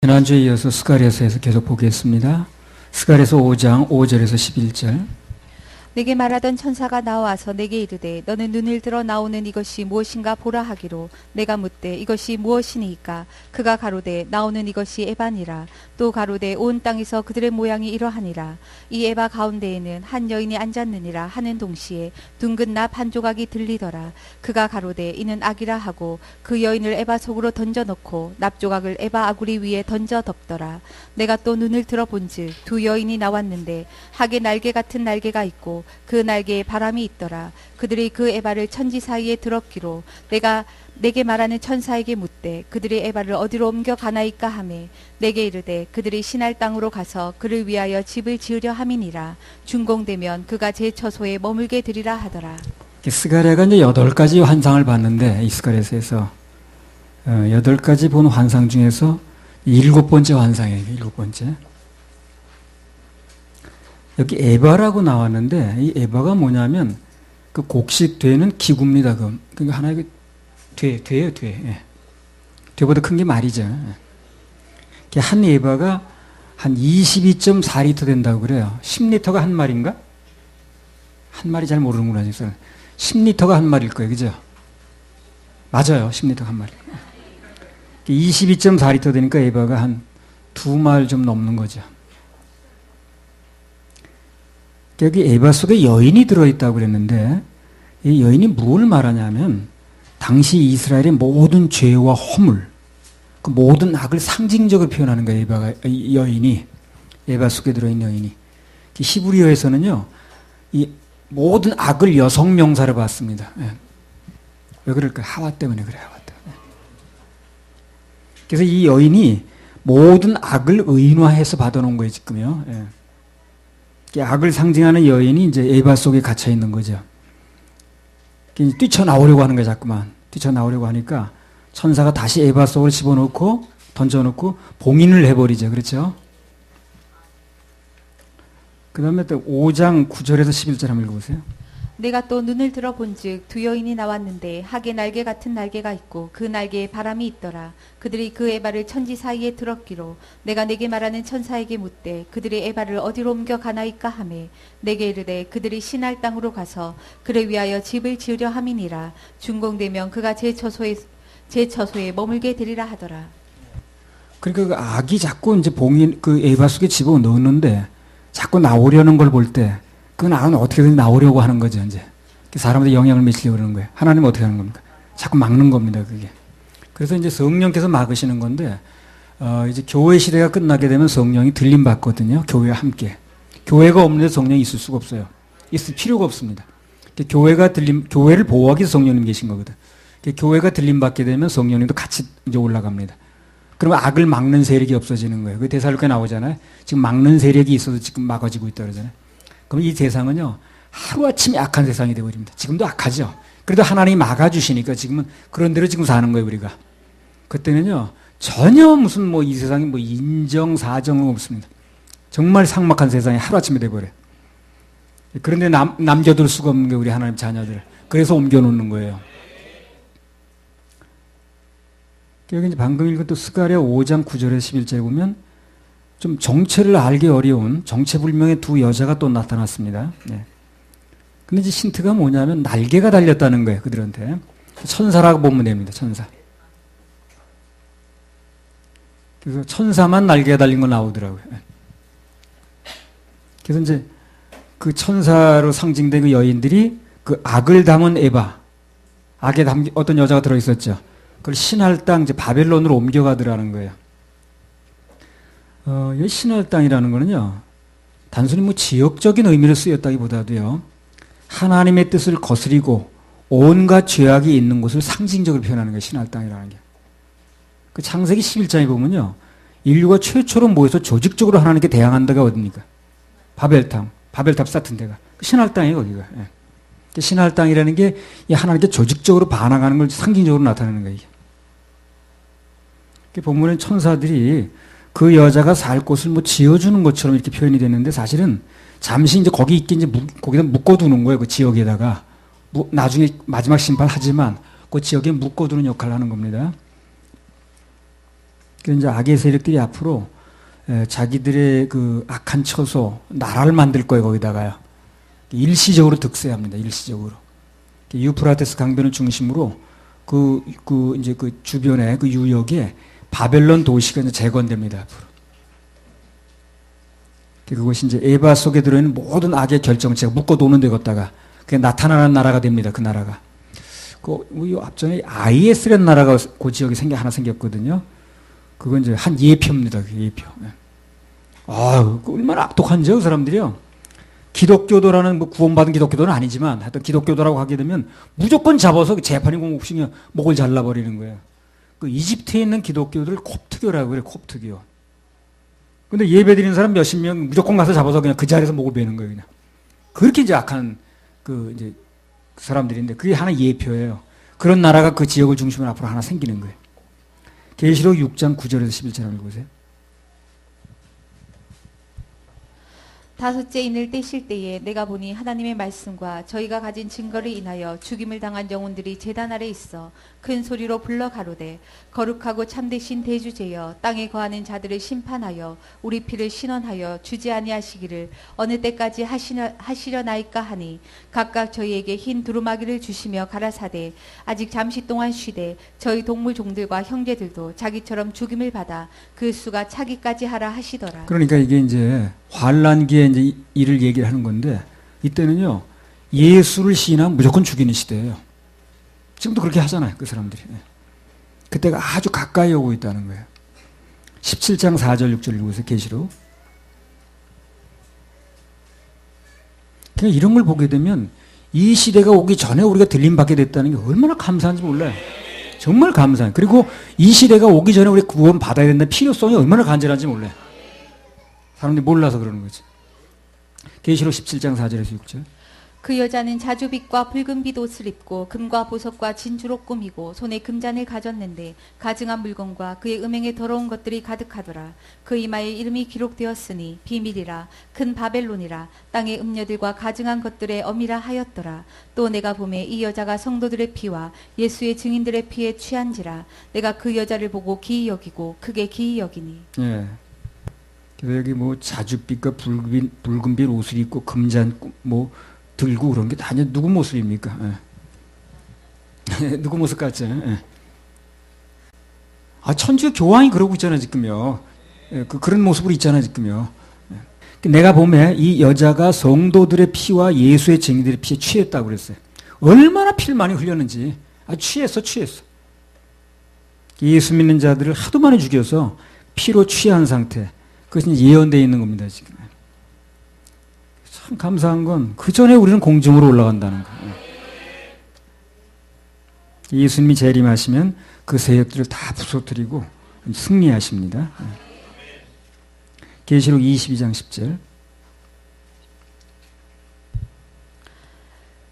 지난주에 이어서 스가랴서에서 계속 보겠습니다. 스가랴서 5장 5절에서 11절. 내게 말하던 천사가 나와서 내게 이르되 너는 눈을 들어 나오는 이것이 무엇인가 보라 하기로 내가 묻되 이것이 무엇이니까 그가 가로되 나오는 이것이 에바니라. 또 가로되 온 땅에서 그들의 모양이 이러하니라. 이 에바 가운데에는 한 여인이 앉았느니라 하는 동시에 둥근 납 한 조각이 들리더라. 그가 가로되 이는 악이라 하고 그 여인을 에바 속으로 던져넣고 납 조각을 에바 아구리 위에 던져 덮더라. 내가 또 눈을 들어본즉 두 여인이 나왔는데 학의 날개 같은 날개가 있고 그 날개에 바람이 있더라. 그들이 그 에바를 천지 사이에 들었기로 내가 내게 말하는 천사에게 묻되 그들이 에바를 어디로 옮겨 가나이까 하매 내게 이르되 그들이 신할 땅으로 가서 그를 위하여 집을 지으려 함이니라. 준공되면 그가 제 처소에 머물게 되리라 하더라. 스가랴가 이제 8가지 환상을 봤는데 이 스가랴서에서 8가지 본 환상 중에서 7번째 환상이에요. 7번째. 여기 에바라고 나왔는데 이 에바가 뭐냐면 그 곡식 되는 기구입니다. 그러니까 하나의 되예요, 돼. 예. 되보다 큰 게 말이죠. 예. 한 에바가 한 22.4리터 된다고 그래요. 10리터가 한 마리인가? 한 마리 잘 모르는구나. 10리터가 한 마리일 거예요. 그죠? 맞아요. 10리터가 한 마리. 22.4리터 되니까 에바가 한 2말 좀 넘는 거죠. 여기 에바 속에 여인이 들어있다고 그랬는데 이 여인이 뭘 말하냐면 당시 이스라엘의 모든 죄와 허물, 그 모든 악을 상징적으로 표현하는 거예요. 여인이, 에바 속에 들어있는 여인이. 히브리어에서는요, 이 모든 악을 여성 명사로 봤습니다. 예. 왜 그럴까요? 하와 때문에 그래요. 하와 때문에. 그래서 이 여인이 모든 악을 의인화해서 받아놓은 거예요, 지금요. 예. 악을 상징하는 여인이 이제 에바 속에 갇혀 있는 거죠. 뛰쳐나오려고 하는 거예요, 자꾸만. 뛰쳐나오려고 하니까 천사가 다시 에바 속으로 집어넣고 던져놓고 봉인을 해버리죠. 그렇죠? 그 다음에 또 5장 9절에서 11절 한번 읽어보세요. 내가 또 눈을 들어본즉 두 여인이 나왔는데 학의 날개 같은 날개가 있고 그 날개에 바람이 있더라. 그들이 그 에바를 천지 사이에 들었기로 내가 내게 말하는 천사에게 묻되 그들이 에바를 어디로 옮겨 가나이까 하매 내게 이르되 그들이 신할 땅으로 가서 그를 위하여 집을 지으려 함이니라. 준공되면 그가 제 처소에 머물게 되리라 하더라. 그러니까 그 악이 자꾸 이제 봉인 그 에바 속에 집어 넣는데 자꾸 나오려는 걸 볼 때 그 악은 어떻게든 나오려고 하는 거죠, 이제. 사람한테 영향을 미치려고 그러는 거예요. 하나님은 어떻게 하는 겁니까? 자꾸 막는 겁니다, 그게. 그래서 이제 성령께서 막으시는 건데, 이제 교회 시대가 끝나게 되면 성령이 들림받거든요, 교회와 함께. 교회가 없는데 성령이 있을 수가 없어요. 있을 필요가 없습니다. 교회를 보호하기 위해서 성령님 계신 거거든. 교회가 들림받게 되면 성령님도 같이 이제 올라갑니다. 그러면 악을 막는 세력이 없어지는 거예요. 그 데살로니가에 나오잖아요. 지금 막는 세력이 있어서 지금 막아지고 있다 그러잖아요. 그럼 이 세상은요, 하루아침에 악한 세상이 되어버립니다. 지금도 악하죠. 그래도 하나님이 막아주시니까 지금은 그런 대로 지금 사는 거예요, 우리가. 그때는요, 전혀 무슨 이 세상에 인정, 사정은 없습니다. 정말 삭막한 세상이 하루아침에 돼버려요. 그런데 남겨둘 수가 없는 게 우리 하나님 자녀들. 그래서 옮겨놓는 거예요. 여기 이제 방금 읽은 또 스가랴 5장 9절에서 11절에 보면 좀 정체를 알기 어려운 정체불명의 두 여자가 또 나타났습니다. 네. 근데 이제 힌트가 뭐냐면 날개가 달렸다는 거예요, 그들한테. 천사라고 보면 됩니다, 천사. 그래서 천사만 날개가 달린 거 나오더라고요. 그래서 이제 그 천사로 상징된 그 여인들이 그 악을 담은 에바, 악에 담긴 어떤 여자가 들어있었죠. 그걸 신할 땅, 이제 바벨론으로 옮겨가더라는 거예요. 이 신할 땅이라는 거는요, 단순히 지역적인 의미로 쓰였다기보다도요, 하나님의 뜻을 거스리고 온갖 죄악이 있는 곳을 상징적으로 표현하는 거예요, 신할 땅이라는 게. 그 창세기 11장에 보면요, 인류가 최초로 모여서 조직적으로 하나님께 대항한 데가 어딥니까? 바벨탑 쌓은 데가. 신할 땅이에요, 거기가. 예. 신할 땅이라는 게 하나님께 조직적으로 반항하는 걸 상징적으로 나타내는 거예요. 본문엔 천사들이 그 여자가 살 곳을 지어주는 것처럼 이렇게 표현이 됐는데 사실은 잠시 이제 거기 있게 이제 거기다 묶어두는 거예요. 그 지역에다가. 나중에 마지막 심판하지만 그 지역에 묶어두는 역할을 하는 겁니다. 그래서 이제 악의 세력들이 앞으로 자기들의 그 악한 처소, 나라를 만들 거예요, 거기다가요. 일시적으로 득세합니다, 일시적으로. 유프라테스 강변을 중심으로 이제 그 주변에 그 유역에 바벨론 도시가 이제 재건됩니다, 앞으로. 그것이 이제 에바 속에 들어있는 모든 악의 결정체가 묶어 도는 데 걷다가 그게 나타나는 나라가 됩니다, 그 나라가. 앞전에 IS라는 나라가 그 지역에 하나 생겼거든요. 그건 이제 한 예표입니다, 그 예표. 얼마나 악독한지요, 그 사람들이요. 기독교도라는 구원받은 기독교도는 아니지만 하여튼 기독교도라고 하게 되면 무조건 잡아서 재판이 공국시켜 목을 잘라버리는 거예요. 그 이집트에 있는 기독교들을 콥트교라고 그래요, 콥트교. 근데 예배 드리는 사람 몇십 명 무조건 가서 잡아서 그냥 그 자리에서 목을 베는 거예요, 그냥. 그렇게 이제 악한 이제 사람들인데 그게 하나 예표예요. 그런 나라가 그 지역을 중심으로 앞으로 하나 생기는 거예요. 계시록 6장 9절에서 11절 읽으세요. 다섯째 인을 떼실 때에 내가 보니 하나님의 말씀과 저희가 가진 증거를 인하여 죽임을 당한 영혼들이 제단 아래 있어 큰 소리로 불러 가로되 거룩하고 참되신 대주제여 땅에 거하는 자들을 심판하여 우리 피를 신원하여 주지 아니하시기를 어느 때까지 하시려나이까 하니 각각 저희에게 흰 두루마기를 주시며 가라사대 아직 잠시 동안 쉬되 저희 동물 종들과 형제들도 자기처럼 죽임을 받아 그 수가 차기까지 하라 하시더라. 그러니까 이게 이제 환란기에 이제 이를 얘기를 하는 건데 이때는요 예수를 시인하면 무조건 죽이는 시대예요. 지금도 그렇게 하잖아요, 그 사람들이. 그때가 아주 가까이 오고 있다는 거예요. 17장 4절 6절 읽으세요, 계시록. 그냥 이런 걸 보게 되면 이 시대가 오기 전에 우리가 들림받게 됐다는 게 얼마나 감사한지 몰라요. 정말 감사해요. 그리고 이 시대가 오기 전에 우리 구원 받아야 된다는 필요성이 얼마나 간절한지 몰라요. 사람들이 몰라서 그러는 거지. 계시록 17장 4절에서 6절. 그 여자는 자주빛과 붉은빛 옷을 입고 금과 보석과 진주로 꾸미고 손에 금잔을 가졌는데 가증한 물건과 그의 음행에 더러운 것들이 가득하더라. 그 이마에 이름이 기록되었으니 비밀이라 큰 바벨론이라 땅의 음녀들과 가증한 것들의 엄이라 하였더라. 또 내가 보매 이 여자가 성도들의 피와 예수의 증인들의 피에 취한지라. 내가 그 여자를 보고 기이 여기고 크게 기이 여기니. 예. 그래서 여기 뭐 자주빛과 붉은빛 옷을 입고 금잔 들고 그런 게 다 누구 모습입니까? 예. 누구 모습 같죠? 예. 천주교 교황이 그러고 있잖아요, 지금요. 예, 그런 모습으로 있잖아요, 지금요. 예. 내가 보면 이 여자가 성도들의 피와 예수의 증인들의 피에 취했다고 그랬어요. 얼마나 피를 많이 흘렸는지. 취했어. 예수 믿는 자들을 하도 많이 죽여서 피로 취한 상태. 그것이 예언되어 있는 겁니다, 지금. 참 감사한 건 그 전에 우리는 공중으로 올라간다는 거예요. 예수님이 재림하시면 그 세력들을 다 부서뜨리고 승리하십니다. 계시록 22장 10절.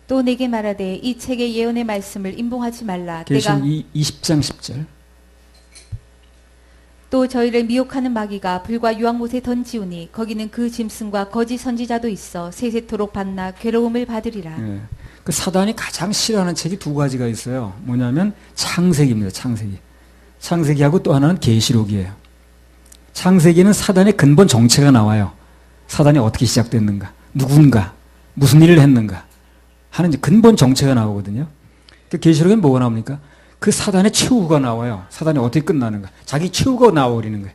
또 내게 말하되 이 책의 예언의 말씀을 임봉하지 말라. 계시록 20장 10절. 또 저희를 미혹하는 마귀가 불과 유황못에 던지우니 거기는 그 짐승과 거짓 선지자도 있어 세세토록 받나 괴로움을 받으리라. 예. 그 사단이 가장 싫어하는 책이 두 가지가 있어요. 뭐냐면 창세기입니다. 창세기하고 또 하나는 계시록이에요. 창세기는 사단의 근본 정체가 나와요. 사단이 어떻게 시작됐는가, 누군가, 무슨 일을 했는가 하는 근본 정체가 나오거든요. 그 계시록엔 뭐가 나옵니까? 그 사단의 최후가 나와요. 사단이 어떻게 끝나는가. 자기 최후가 나와버리는 거예요.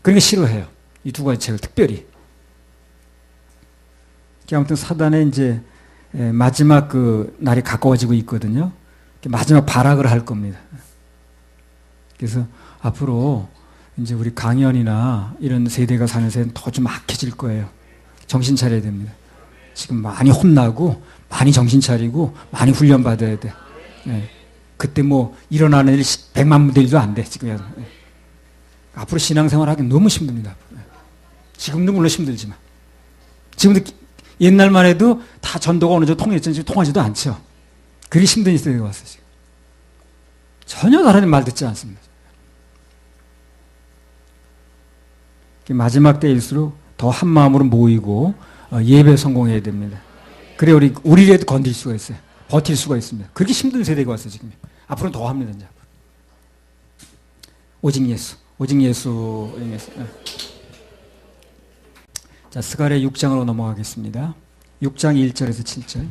그러니까 싫어해요. 이 두 가지 책을 특별히. 아무튼 사단의 이제 마지막 그 날이 가까워지고 있거든요. 마지막 발악을 할 겁니다. 그래서 앞으로 이제 우리 강연이나 이런 세대가 사는 세대는 더 좀 악해질 거예요. 정신 차려야 됩니다. 지금 많이 혼나고, 많이 정신 차리고, 많이 훈련받아야 돼. 예. 그때 일어나는 일 100만 분들도 안 돼, 지금. 앞으로 신앙생활 하기 너무 힘듭니다. 지금도 물론 힘들지만. 지금도 옛날만 해도 다 전도가 어느 정도 통했지만 지금 통하지도 않죠. 그리 힘든 시대가 왔어요, 지금. 전혀 하나님 말 듣지 않습니다. 마지막 때일수록 더 한 마음으로 모이고 예배 성공해야 됩니다. 그래 우리라도 건들 수가 있어요. 버틸 수가 있습니다. 그렇게 힘든 세대가 왔어요, 지금. 앞으로는 더 합니다, 이제. 오직 예수, 오직 예수. 자, 스가랴 6장으로 넘어가겠습니다. 6장 1절에서 7절.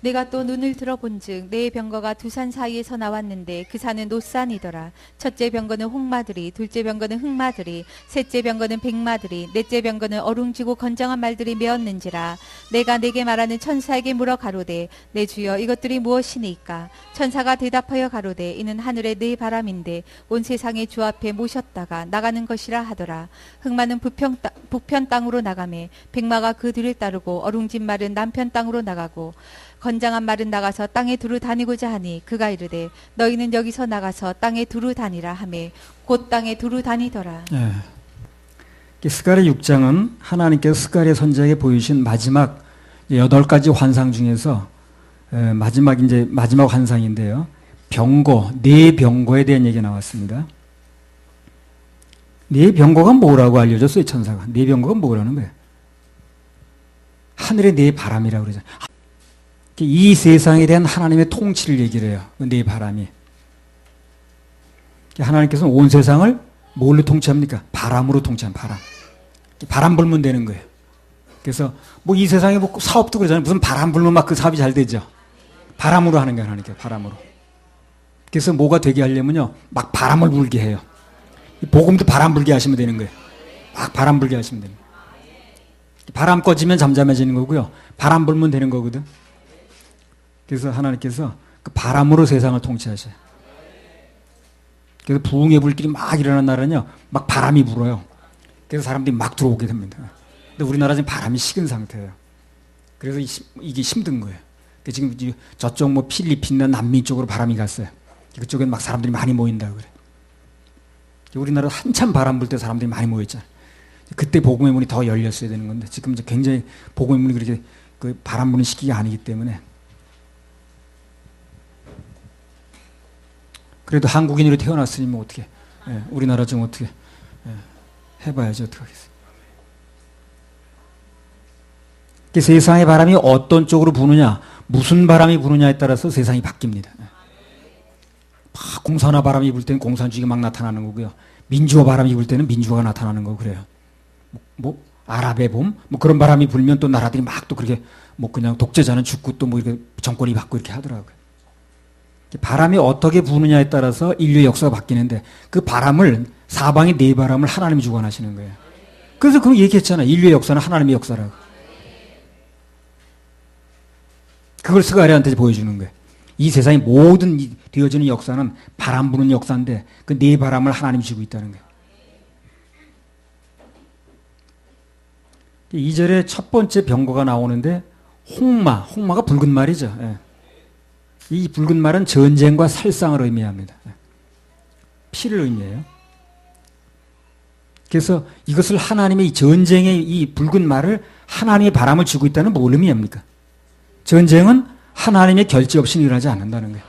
내가 또 눈을 들어본즉 내 병거가 두 산 사이에서 나왔는데 그 산은 노산이더라. 첫째 병거는 홍마들이, 둘째 병거는 흑마들이, 셋째 병거는 백마들이, 넷째 병거는 어룽지고 건장한 말들이 메었는지라. 내가 내게 말하는 천사에게 물어 가로되 내 주여 이것들이 무엇이니까? 천사가 대답하여 가로되 이는 하늘의 네 바람인데 온 세상의 주 앞에 모셨다가 나가는 것이라 하더라. 흑마는 북편 땅으로 나가매 백마가 그 뒤를 따르고 어룽진 말은 남편 땅으로 나가고 건장한 말은 나가서 땅에 두루 다니고자 하니 그가 이르되 너희는 여기서 나가서 땅에 두루 다니라 하매 곧 땅에 두루 다니더라. 스가랴 6장은 하나님께서 스가랴 선지자에게 보이신 마지막 8가지 환상 중에서 마지막 환상인데요. 병거, 네 병거에 대한 얘기가 나왔습니다. 네 병거가 뭐라고 알려줬어요, 천사가. 네 병거가 뭐라는 거예요? 하늘의 네 바람이라고 그러죠. 이 세상에 대한 하나님의 통치를 얘기를 해요. 네 바람이. 하나님께서는 온 세상을 뭘로 통치합니까? 바람으로 통치한 바람. 바람 불면 되는 거예요. 그래서 뭐 이 세상에 뭐 사업도 그러잖아요. 무슨 바람 불면 막 그 사업이 잘 되죠. 바람으로 하는 거예요, 하나님께서. 바람으로. 그래서 뭐가 되게 하려면요. 막 바람을 불게 해요. 복음도 바람 불게 하시면 되는 거예요. 막 바람 불게 하시면 되는 거예요. 바람 꺼지면 잠잠해지는 거고요. 바람 불면 되는 거거든. 그래서 하나님께서 그 바람으로 세상을 통치하셔요. 그래서 부흥의 불길이 막 일어난 날은요, 막 바람이 불어요. 그래서 사람들이 막 들어오게 됩니다. 근데 우리나라 지금 바람이 식은 상태예요. 그래서 이게 힘든 거예요. 지금 저쪽 뭐 필리핀이나 남미 쪽으로 바람이 갔어요. 그쪽엔 막 사람들이 많이 모인다고 그래. 우리나라 한참 바람 불 때 사람들이 많이 모였잖아요. 그때 복음의 문이 더 열렸어야 되는 건데 지금 이제 굉장히 복음의 문이 그렇게 그 바람 부는 시기가 아니기 때문에. 그래도 한국인으로 태어났으니 뭐 어떻게, 우리나라 좀 어떻게 해봐야지 어떡하겠어요. 세상의 바람이 어떤 쪽으로 부느냐, 무슨 바람이 부느냐에 따라서 세상이 바뀝니다. 막 공산화 바람이 불 때는 공산주의가 막 나타나는 거고요. 민주화 바람이 불 때는 민주화가 나타나는 거고 그래요. 뭐 아랍의 봄, 뭐 그런 바람이 불면 또 나라들이 막 또 그렇게 뭐 그냥 독재자는 죽고 또 뭐 이렇게 정권이 바뀌고 이렇게 하더라고요. 바람이 어떻게 부느냐에 따라서 인류의 역사가 바뀌는데 그 바람을 사방의 네 바람을 하나님이 주관하시는 거예요. 그래서 그거 얘기했잖아요. 인류의 역사는 하나님의 역사라고. 그걸 스가랴한테 보여주는 거예요. 이 세상의 모든 되어지는 역사는 바람 부는 역사인데 그 네 바람을 하나님이 주고 있다는 거예요. 2절에 첫 번째 병거가 나오는데 홍마가 붉은 말이죠. 이 붉은 말은 전쟁과 살상을 의미합니다. 피를 의미해요. 그래서 이것을 하나님의 이 전쟁의 이 붉은 말을 하나님의 바람을 주고 있다는 뭘 의미합니까? 전쟁은 하나님의 결제 없이 일어나지 않는다는 거예요.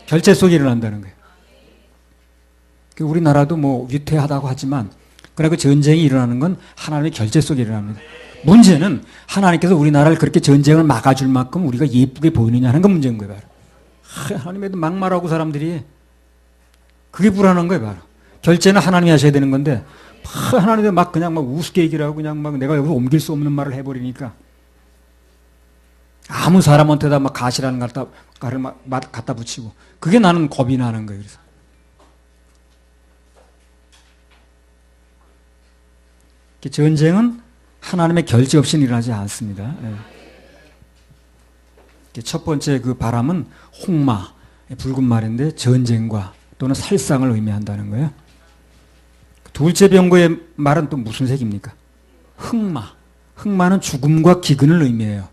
결제 속에 일어난다는 거예요. 우리나라도 뭐 위태하다고 하지만 그러나 그 전쟁이 일어나는 건 하나님의 결제 속에 일어납니다. 문제는 하나님께서 우리나라를 그렇게 전쟁을 막아줄 만큼 우리가 예쁘게 보이느냐 하는 건 문제인 거예요. 바로. 하나님에도 막말하고 사람들이 그게 불안한 거예요. 바로. 결제는 하나님이 하셔야 되는 건데 하나님이 막 그냥 막 우습게 얘기를 하고 그냥 막 내가 여기서 옮길 수 없는 말을 해버리니까 아무 사람한테다 막 가시라는 가를 막 갖다 붙이고 그게 나는 겁이 나는 거예요. 그래서 전쟁은 하나님의 결제 없이는 일어나지 않습니다. 첫 번째 그 바람은 홍마, 붉은 말인데 전쟁과 또는 살상을 의미한다는 거예요. 둘째 병거의 말은 또 무슨 색입니까? 흑마. 흑마는 죽음과 기근을 의미해요.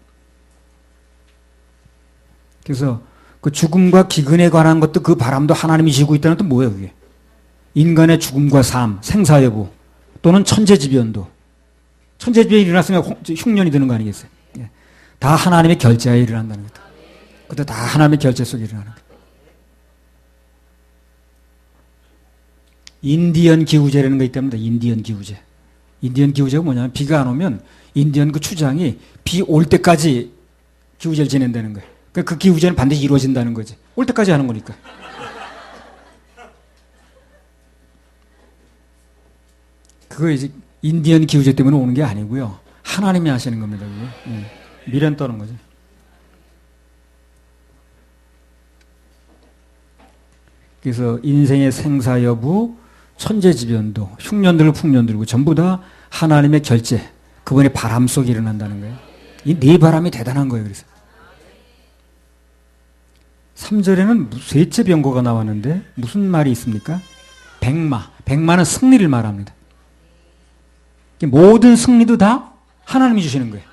그래서 그 죽음과 기근에 관한 것도 그 바람도 하나님이 지고 있다는 또 뭐예요, 그게? 인간의 죽음과 삶, 생사여부 또는 천재지변도. 천재지변이 일어났으면 흉년이 드는 거 아니겠어요? 다 하나님의 결제하에 일어난다는 거다. 그것도 다 하나님의 결제 속에 일어나는 거다. 인디언 기후제라는 거 있답니다. 인디언 기후제. 인디언 기후제가 뭐냐면 비가 안 오면 인디언 그 추장이 비 올 때까지 기후제를 지낸다는 거예요. 그 기후제는 반드시 이루어진다는 거지. 올 때까지 하는 거니까. 그거 이제 인디언 기우제 때문에 오는 게 아니고요. 하나님이 하시는 겁니다. 그게. 미련 떠는 거죠. 그래서 인생의 생사 여부, 천재지변도, 흉년들고 풍년들고 전부 다 하나님의 결제, 그분의 바람 속에 일어난다는 거예요. 이 네 바람이 대단한 거예요. 그래서 3절에는 셋째 병거가 나왔는데 무슨 말이 있습니까? 백마. 백마는 승리를 말합니다. 모든 승리도 다 하나님이 주시는 거예요.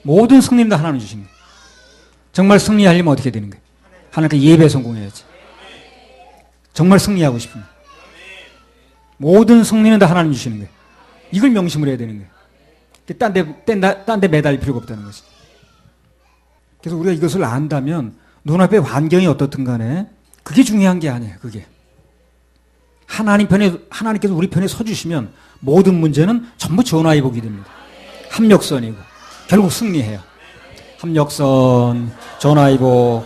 모든 승리는 다 하나님이 주시는 거예요. 정말 승리하려면 어떻게 되는 거예요? 하나님께 예배 성공해야지. 정말 승리하고 싶으면. 모든 승리는 다 하나님이 주시는 거예요. 이걸 명심을 해야 되는 거예요. 딴 데 매달릴 필요가 없다는 거지. 그래서 우리가 이것을 안다면 눈앞에 환경이 어떻든 간에 그게 중요한 게 아니에요. 그게. 하나님 편에, 하나님께서 우리 편에 서주시면 모든 문제는 전부 전화위복이 됩니다. 합력선이고 결국 승리해요. 합력선, 전화위복.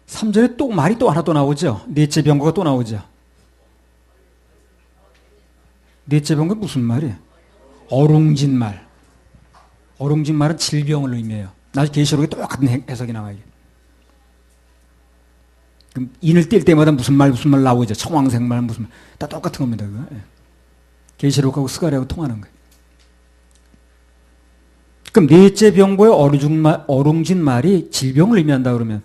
삼 절에 또 말이 또 하나 또 나오죠. 넷째 병거가 또 나오죠. 넷째 병거 무슨 말이에요? 어룽진 말. 어룽진 말은 질병을 의미해요. 나중에 계시록에 똑같은 해석이 나와요. 그럼 인을 뗄 때마다 무슨 말 나오죠. 청황색말 무슨 말. 다 똑같은 겁니다. 그거. 계시록하고 스가랴하고 통하는 거예요. 그럼 넷째 병거의 어룽진 말이 질병을 의미한다 그러면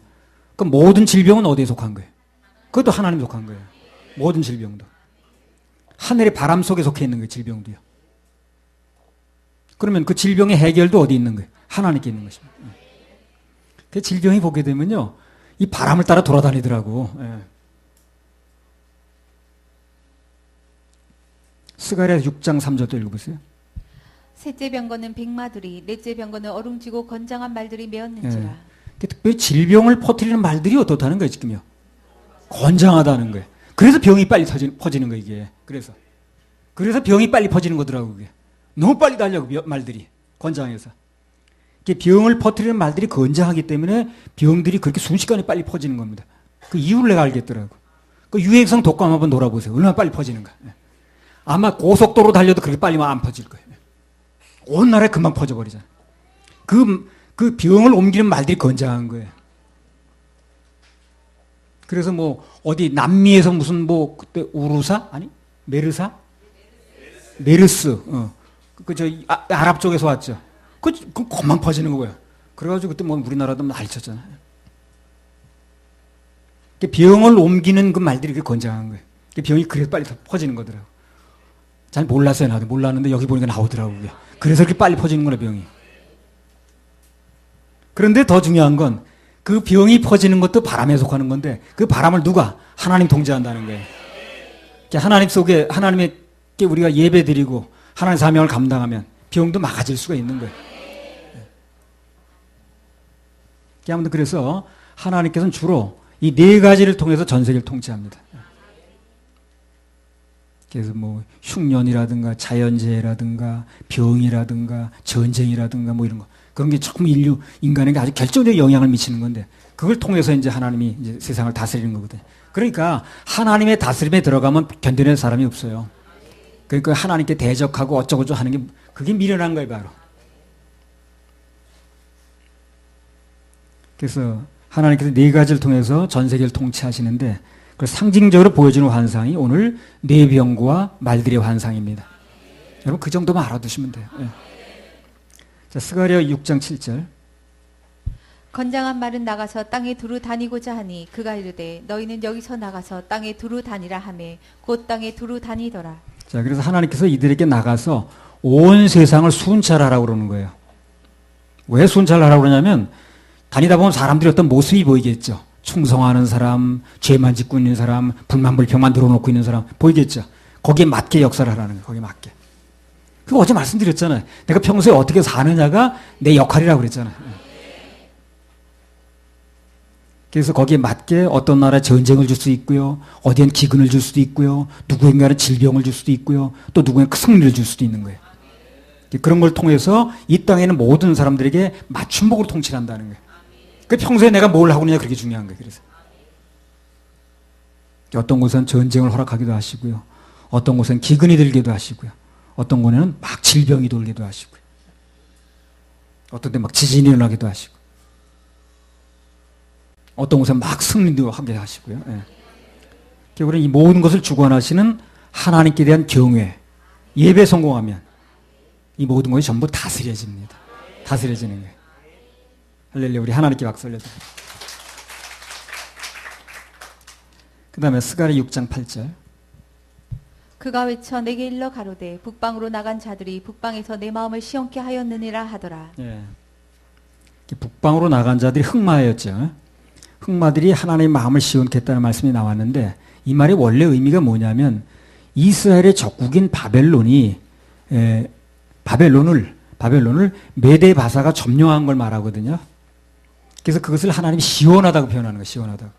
그럼 모든 질병은 어디에 속한 거예요? 그것도 하나님 속한 거예요. 모든 질병도. 하늘의 바람 속에 속해 있는 거예요. 질병도요. 그러면 그 질병의 해결도 어디 있는 거예요? 하나님께 있는 것입니다. 그 질병이 보게 되면요. 이 바람을 따라 돌아다니더라고. 스가랴 6장 3절도 읽어보세요. 셋째 병거는 백마들이, 넷째 병거는 어룽지고 건장한 말들이 메었는지라. 특별히 질병을 퍼뜨리는 말들이 어떻다는 거예요, 지금요. 건장하다는 거예요. 그래서 병이 빨리 퍼지는 거예요, 이게. 그래서 병이 빨리 퍼지는 거더라고, 그게. 너무 빨리 달려, 말들이. 건장해서. 병을 퍼뜨리는 말들이 건장하기 때문에 병들이 그렇게 순식간에 빨리 퍼지는 겁니다. 그 이유를 내가 알겠더라고. 그 유해성 독감 한번 돌아보세요. 얼마나 빨리 퍼지는가. 아마 고속도로 달려도 그렇게 빨리 안 퍼질 거예요. 온 나라에 금방 퍼져버리잖아요. 그 병을 옮기는 말들이 건장한 거예요. 그래서 뭐, 어디 남미에서 무슨 뭐, 그때 우루사? 아니? 메르사? 메르스. 아랍 쪽에서 왔죠. 그 금방 퍼지는 거고요. 그래가지고 그때 뭐 우리나라도 난리 쳤잖아요. 병을 옮기는 그 말들이 그렇게 건장한 거예요. 병이 그래서 빨리 퍼지는 거더라고. 잘 몰랐어요, 나도. 몰랐는데 여기 보니까 나오더라고. 그게. 그래서 그렇게 빨리 퍼지는 거네, 병이. 그런데 더 중요한 건 그 병이 퍼지는 것도 바람에 속하는 건데 그 바람을 누가? 하나님 통제한다는 거예요. 하나님 속에, 하나님께 우리가 예배 드리고 하나님의 사명을 감당하면 병도 막아질 수가 있는 거예요. 아무튼 그래서 하나님께서는 주로 이 네 가지를 통해서 전 세계를 통치합니다. 그래서 뭐 흉년이라든가 자연재해라든가 병이라든가 전쟁이라든가 뭐 이런 거 그런 게 전부 인간에게 아주 결정적인 영향을 미치는 건데 그걸 통해서 이제 하나님이 이제 세상을 다스리는 거거든요. 그러니까 하나님의 다스림에 들어가면 견뎌낼 사람이 없어요. 그러니까 하나님께 대적하고 어쩌고저쩌고 하는 게 그게 미련한 거예요, 바로. 그래서 하나님께서 네 가지를 통해서 전 세계를 통치하시는데 그 상징적으로 보여주는 환상이 오늘 네 병거와 말들의 환상입니다. 여러분 그 정도만 알아두시면 돼요. 네. 자, 스가랴 6장 7절. 건장한 말은 나가서 땅에 두루 다니고자 하니 그가 이르되 너희는 여기서 나가서 땅에 두루 다니라 하매 곧 땅에 두루 다니더라. 자, 그래서 하나님께서 이들에게 나가서 온 세상을 순찰하라고 그러는 거예요. 왜 순찰하라고 그러냐면 다니다 보면 사람들이 어떤 모습이 보이겠죠. 충성하는 사람, 죄만 짓고 있는 사람, 불만불평만 늘어놓고 있는 사람 보이겠죠. 거기에 맞게 역사를 하라는 거예요. 거기에 맞게. 그거 어제 말씀드렸잖아요. 내가 평소에 어떻게 사느냐가 내 역할이라고 그랬잖아요. 그래서 거기에 맞게 어떤 나라에 전쟁을 줄 수 있고요. 어디엔 기근을 줄 수도 있고요. 누구에게는 질병을 줄 수도 있고요. 또 누구에게 승리를 줄 수도 있는 거예요. 그런 걸 통해서 이 땅에는 모든 사람들에게 맞춤복으로 통치한다는 거예요. 그 평소에 내가 뭘 하고 있느냐 그게 중요한 거예요. 그래서 어떤 곳은 전쟁을 허락하기도 하시고요. 어떤 곳은 기근이 들기도 하시고요. 어떤 곳에는 막 질병이 돌기도 하시고요. 어떤 데 막 지진이 일어나기도 하시고. 어떤 곳은 막 승리도 하게 하시고요. 예. 결국은 이 모든 것을 주관하시는 하나님께 대한 경외, 예배 성공하면 이 모든 것이 전부 다스려집니다. 다스려지는 거예요. 할렐루야, 우리 하나님께 박수 올려드립니다. 그 다음에 스가랴 6장 8절. 그가 외쳐 내게 일러 가로되 북방으로 나간 자들이 북방에서 내 마음을 시원케 하였느니라 하더라. 예. 북방으로 나간 자들이 흑마였죠. 흑마들이 하나님의 마음을 시원케 했다는 말씀이 나왔는데 이 말의 원래 의미가 뭐냐면 이스라엘의 적국인 바벨론이 바벨론을 메대 바사가 점령한 걸 말하거든요. 그래서 그것을 하나님이 시원하다고 표현하는 거예요. 시원하다고.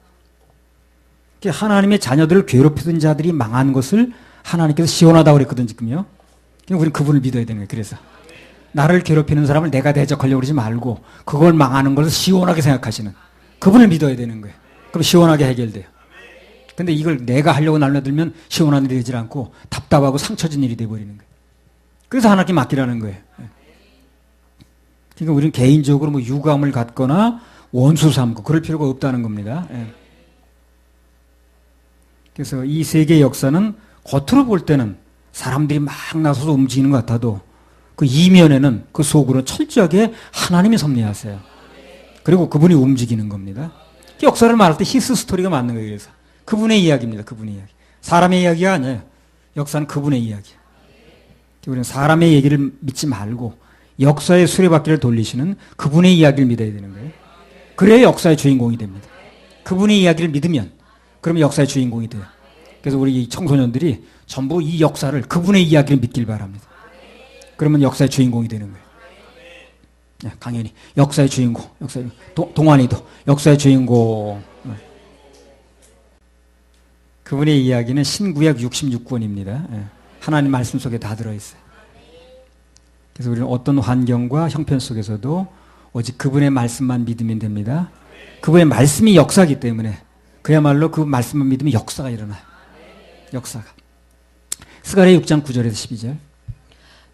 하나님의 자녀들을 괴롭히던 자들이 망한 것을 하나님께서 시원하다고 그랬거든요. 지금요. 우리는 그분을 믿어야 되는 거예요. 그래서 나를 괴롭히는 사람을 내가 대적하려고 그러지 말고 그걸 망하는 것을 시원하게 생각하시는 그분을 믿어야 되는 거예요. 그럼 시원하게 해결돼요. 근데 이걸 내가 하려고 날려들면 시원한 일이 되질 않고 답답하고 상처진 일이 돼버리는 거예요. 그래서 하나님께 맡기라는 거예요. 그러니까 우리는 개인적으로 뭐 유감을 갖거나 원수 삼고 그럴 필요가 없다는 겁니다. 그래서 이 세계의 역사는 겉으로 볼 때는 사람들이 막 나서서 움직이는 것 같아도 그 이면에는 그 속으로 철저하게 하나님이 섭리하세요. 그리고 그분이 움직이는 겁니다. 역사를 말할 때 히스 스토리가 맞는 거예요. 그래서 그분의 이야기입니다. 그분의 이야기. 사람의 이야기가 아니에요. 역사는 그분의 이야기예요. 우리는 사람의 얘기를 믿지 말고 역사의 수레바퀴를 돌리시는 그분의 이야기를 믿어야 되는 거예요. 그래야 역사의 주인공이 됩니다. 그분의 이야기를 믿으면 그러면 역사의 주인공이 돼요. 그래서 우리 청소년들이 전부 이 역사를 그분의 이야기를 믿길 바랍니다. 그러면 역사의 주인공이 되는 거예요. 네, 강연이 역사의 주인공, 동환이도 역사의 주인공. 그분의 이야기는 신구약 66권입니다. 하나님 말씀 속에 다 들어있어요. 그래서 우리는 어떤 환경과 형편 속에서도 오직 그분의 말씀만 믿으면 됩니다. 그분의 말씀이 역사이기 때문에 그야말로 그 말씀만 믿으면 역사가 일어나요. 역사가. 스가랴 6장 9절에서 12절.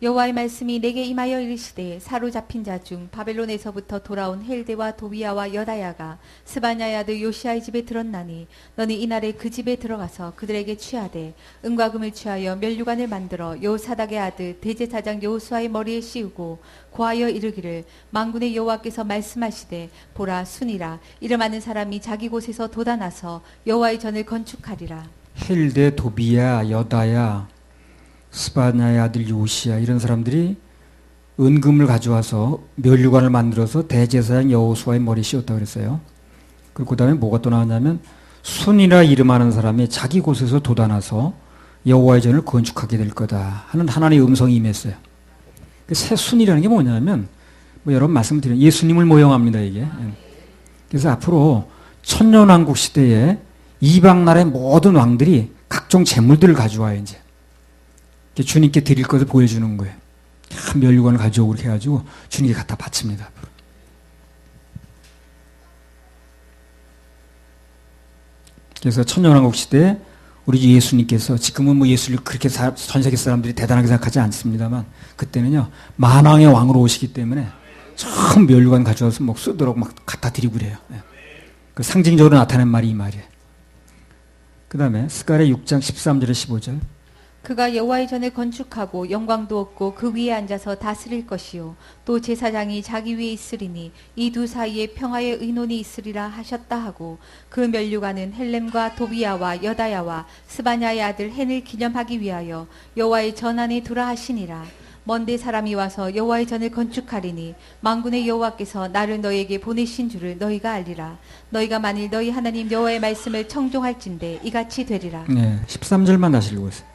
여호와의 말씀이 내게 임하여 이르시되 사로잡힌 자 중 바벨론에서부터 돌아온 헬데와 도비야와 여다야가 스바냐의 아들 요시아의 집에 들었나니 너는 이날에 그 집에 들어가서 그들에게 취하되 은과 금을 취하여 면류관을 만들어 여호사닥의 아들 대제사장 여호수아의 머리에 씌우고 고하여 이르기를 만군의 여호와께서 말씀하시되 보라 순이라 이름 아는 사람이 자기 곳에서 돋아나서 여호와의 전을 건축하리라. 헬데, 도비야, 여다야, 스바냐의 아들 요시야 이런 사람들이 은금을 가져와서 면류관을 만들어서 대제사장 여호수아의 머리에 씌웠다고 그랬어요. 그리고 그 다음에 뭐가 또 나왔냐면 순이라 이름하는 사람이 자기 곳에서 돋아나서 여호와의 전을 건축하게 될 거다 하는 하나님의 음성이 임했어요. 새 순이라는 게 뭐냐면 여러분 말씀드리면 예수님을 모형합니다. 이게. 그래서 앞으로 천년왕국 시대에 이방 나라의 모든 왕들이 각종 재물들을 가져와요. 이제 주님께 드릴 것을 보여주는 거예요. 면류관을 가져오고 그렇게 해가지고 주님께 갖다 바칩니다. 그래서 천년왕국 시대에 우리 주 예수님께서 지금은 뭐 예수를 그렇게 전 세계 사람들이 대단하게 생각하지 않습니다만 그때는요 만왕의 왕으로 오시기 때문에 참 면류관 가져와서 막 쓰도록 막 갖다 드리고 그래요. 그 상징적으로 나타낸 말이 이 말이에요. 그 다음에 스가랴 6장 13절에 15절. 그가 여호와의 전을 건축하고 영광도 얻고 그 위에 앉아서 다스릴 것이요 또 제사장이 자기 위에 있으리니 이 두 사이에 평화의 의논이 있으리라 하셨다 하고 그 면류관은 헬렘과 도비야와 여다야와 스바냐의 아들 헨을 기념하기 위하여 여호와의 전 안에 두라 하시니라. 먼데 사람이 와서 여호와의 전을 건축하리니 만군의 여호와께서 나를 너희에게 보내신 줄을 너희가 알리라. 너희가 만일 너희 하나님 여호와의 말씀을 청종할진대 이같이 되리라. 네, 13절만 다시 읽어보세요.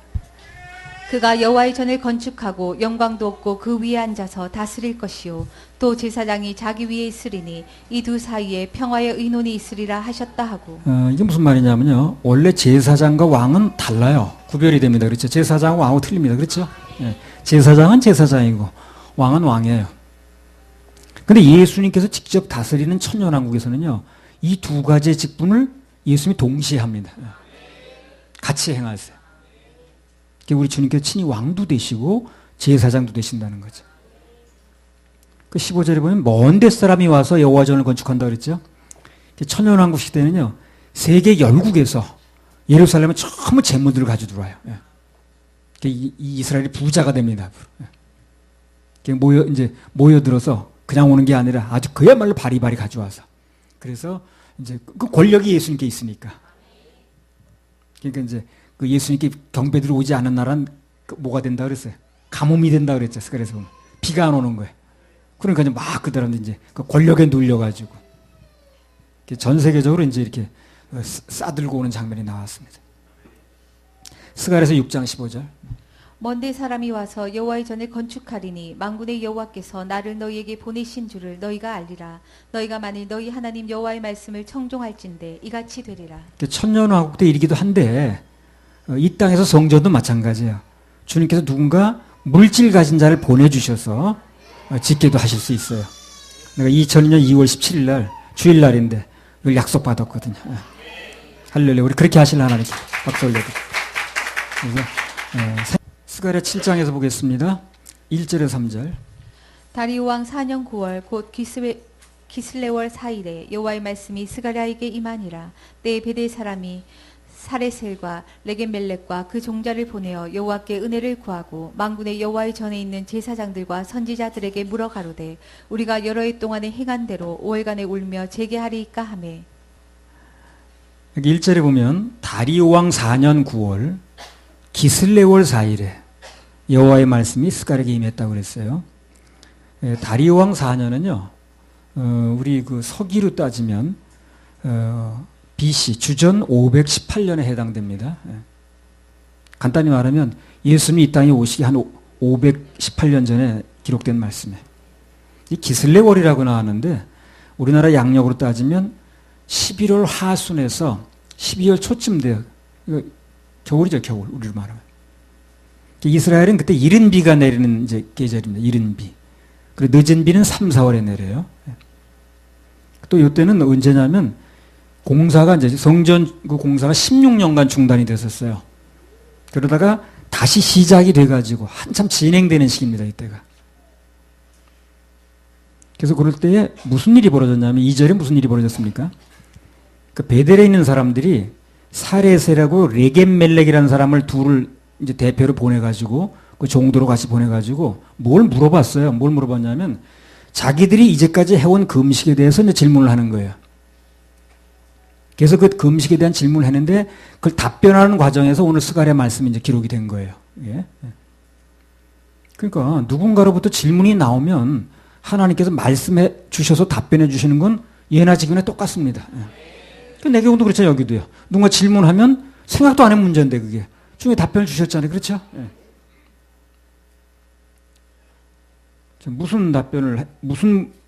그가 여호와의 전을 건축하고 영광도 얻고 그 위에 앉아서 다스릴 것이요 또 제사장이 자기 위에 있으리니 이 두 사이에 평화의 의논이 있으리라 하셨다 하고. 이게 무슨 말이냐면요 원래 제사장과 왕은 달라요. 구별이 됩니다. 그렇죠? 제사장과 왕하고 틀립니다. 그렇죠? 예. 제사장은 제사장이고 왕은 왕이에요. 근데 예수님께서 직접 다스리는 천년왕국에서는요 이 두 가지의 직분을 예수님이 동시에 합니다. 같이 행하세요. 우리 주님께서 친히 왕도 되시고 제사장도 되신다는 거죠. 그 15절에 보면 먼 데 사람이 와서 여호와전을 건축한다 그랬죠. 천년왕국 시대는요, 세계 열국에서 예루살렘에 전부 재물들을 가져 들어와요. 이 이스라엘이 부자가 됩니다. 이제 모여들어서 그냥 오는 게 아니라 아주 그야말로 바리바리 가져와서. 그래서 이제 그 권력이 예수님께 있으니까. 그러니까 이제 그 예수님께 경배들이 오지 않은 나라는 뭐가 된다 그랬어요? 가뭄이 된다 그랬죠. 그래서 보면 비가 안 오는 거예요. 그러니까 이제 막 그 사람들 이제 그 권력에 눌려가지고 전 세계적으로 이제 이렇게 싸들고 오는 장면이 나왔습니다. 스가랴서 6장 15절. 먼데 사람이 와서 여호와의 전을 건축하리니 만군의 여호와께서 나를 너희에게 보내신 줄을 너희가 알리라. 너희가 만일 너희 하나님 여호와의 말씀을 청종할진대 이같이 되리라. 천년왕국 때 일이기도 한데 이 땅에서 성전도 마찬가지예요. 주님께서 누군가 물질 가진 자를 보내주셔서 짓게도 하실 수 있어요. 내가 2002년 2월 17일 날 주일날인데 이걸 약속받았거든요. 할렐루야. 우리 그렇게 하실 하나님께 박수 올려드립니다. 그래서 스가랴 7장에서 보겠습니다. 1절에서 3절. 다리오 왕 4년 9월 곧 기슬레월 4일에 여호와의 말씀이 스가랴에게 임하니라. 때에 베델 사람이 사레셀과 레겐멜렉과 그 종자를 보내어 여호와께 은혜를 구하고 만군의 여호와의 전에 있는 제사장들과 선지자들에게 물어 가로되 우리가 여러 해 동안에 행한 대로 5일간에 울며 재개하리이까 하매. 여기 1절에 보면 다리오 왕 4년 9월 기슬레월 4일에 여호와의 말씀이 스가랴에게 임했다고 그랬어요. 다리오 왕 4년은요, 우리 그 서기로 따지면 BC 주전 518년에 해당됩니다. 간단히 말하면 예수님이 이 땅에 오시기 한 518년 전에 기록된 말씀이에요. 이 기슬레월이라고 나왔는데 우리나라 양력으로 따지면 11월 하순에서 12월 초쯤 돼요. 겨울이죠, 겨울. 우리로 말하면. 이스라엘은 그때 이른 비가 내리는 이제 계절입니다. 이른 비. 그리고 늦은 비는 3, 4월에 내려요. 또 이때는 언제냐면 공사가 이제 성전 그 공사가 16년간 중단이 됐었어요. 그러다가 다시 시작이 돼가지고 한참 진행되는 시기입니다. 이때가. 그래서 그럴 때에 무슨 일이 벌어졌냐면 2절에 무슨 일이 벌어졌습니까? 그 베델에 있는 사람들이 사레세라고 레겐멜렉이라는 사람을 둘을 이제 대표로 보내가지고 그 종도로 같이 보내가지고 뭘 물어봤어요. 뭘 물어봤냐면 자기들이 이제까지 해온 그 음식에 대해서 이제 질문을 하는 거예요. 그래서 그 금식에 대한 질문을 했는데 그걸 답변하는 과정에서 오늘 스가랴 말씀이 이제 기록이 된 거예요. 예? 그러니까 누군가로부터 질문이 나오면 하나님께서 말씀해 주셔서 답변해 주시는 건 예나 지금이나 똑같습니다. 예. 내 경우도 그렇죠. 여기도요. 누군가 질문하면 생각도 안 한 문제인데 그게 중에 답변을 주셨잖아요. 그렇죠? 예.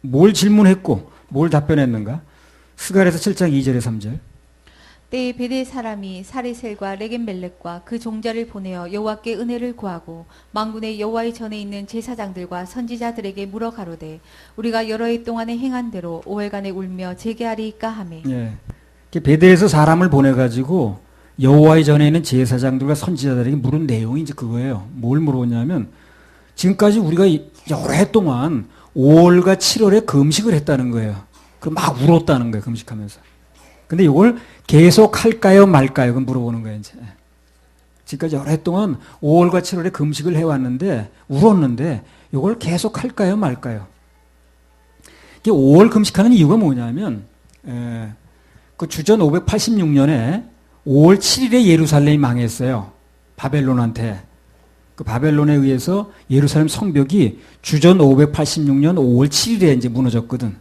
뭘 질문했고 뭘 답변했는가? 스가랴서 7장 2절에 3절. 때에 베델 사람이 사레셀과 레겐멜렉과 그 종자를 보내어 여호와께 은혜를 구하고 만군의 여호와의 전에 있는 제사장들과 선지자들에게 물어 가로되 우리가 여러 해 동안에 행한 대로 5일간에 울며 재개하리이까 하매. 예. 베델에서 사람을 보내가지고 여호와의 전에 있는 제사장들과 선지자들에게 물은 내용이 이제 그거예요. 뭘 물어보냐면 지금까지 우리가 여러 해 동안 5월과 7월에 금식을 했다는 거예요. 그럼 막 울었다는 거예요. 금식하면서. 근데 이걸 계속 할까요 말까요? 그럼 물어보는 거예요. 이제. 지금까지 여러 해 동안 5월과 7월에 금식을 해왔는데 울었는데 이걸 계속 할까요 말까요? 이게 5월 금식하는 이유가 뭐냐면 그 주전 586년에 5월 7일에 예루살렘이 망했어요. 바벨론한테. 그 바벨론에 의해서 예루살렘 성벽이 주전 586년 5월 7일에 이제 무너졌거든.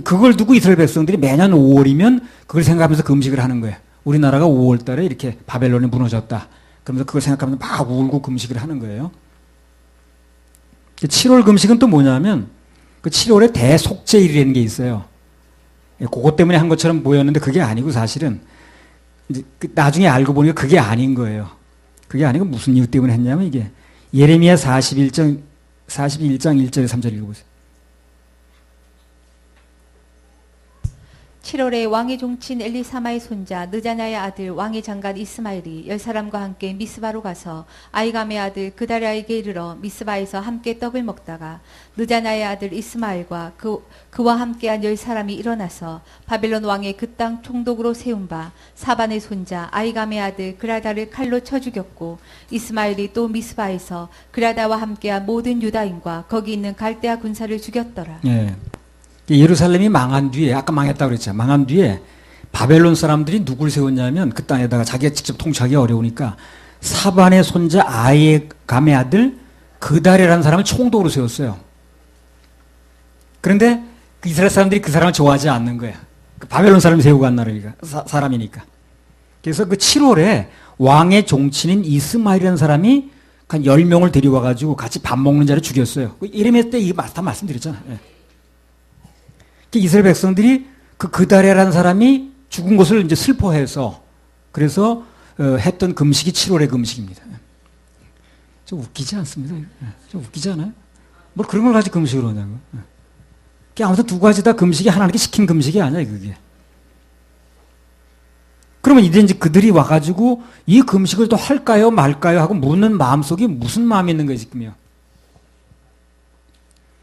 그걸 두고 이스라엘 백성들이 매년 5월이면 그걸 생각하면서 금식을 하는 거예요. 우리나라가 5월 달에 이렇게 바벨론이 무너졌다. 그러면서 그걸 생각하면서 막 울고 금식을 하는 거예요. 7월 금식은 또 뭐냐면 그 7월에 대속죄일이라는 게 있어요. 그것 때문에 한 것처럼 보였는데 그게 아니고 사실은 이제 나중에 알고 보니까 그게 아닌 거예요. 그게 아니고 무슨 이유 때문에 했냐면 이게 예레미야 41장 1절에 3절 읽어보세요. 7월에 왕의 종친 엘리사마의 손자 느자냐의 아들 왕의 장관 이스마엘이 10사람과 함께 미스바로 가서 아이감의 아들 그다랴에게 이르러 미스바에서 함께 떡을 먹다가 느자냐의 아들 이스마엘과 그와 함께한 10사람이 일어나서 바벨론 왕의 그 땅 총독으로 세운 바 사반의 손자 아이감의 아들 그라다를 칼로 쳐 죽였고 이스마엘이 또 미스바에서 그라다와 함께한 모든 유다인과 거기 있는 갈대아 군사를 죽였더라. 예. 예루살렘이 망한 뒤에 아까 망했다고 그랬죠. 망한 뒤에 바벨론 사람들이 누굴 세웠냐면 그 땅에다가 자기가 직접 통치하기 어려우니까 사반의 손자 아이감의 아들 그다랴라는 사람을 총독으로 세웠어요. 그런데 그 이스라엘 사람들이 그 사람을 좋아하지 않는 거예요. 그 바벨론 사람이 세우고 간 나라니까 사람이니까. 그래서 그 7월에 왕의 종친인 이스마엘이라는 사람이 한 10명을 데려와가지고 같이 밥 먹는 자리에 죽였어요. 이름에 때 이거 다 말씀드렸잖아요. 예. 이스라엘 백성들이 그다랴라는 사람이 죽은 것을 이제 슬퍼해서 그래서 했던 금식이 7월의 금식입니다. 좀 웃기지 않습니다. 좀 웃기지 않아요? 뭐 그런 걸 가지고 금식을 하냐고. 아무튼 두 가지 다 금식이 하나님께 시킨 금식이 아니야 그게. 그러면 이제 그들이 와가지고 이 금식을 또 할까요 말까요 하고 묻는 마음속에 무슨 마음이 있는 거예요 지금요.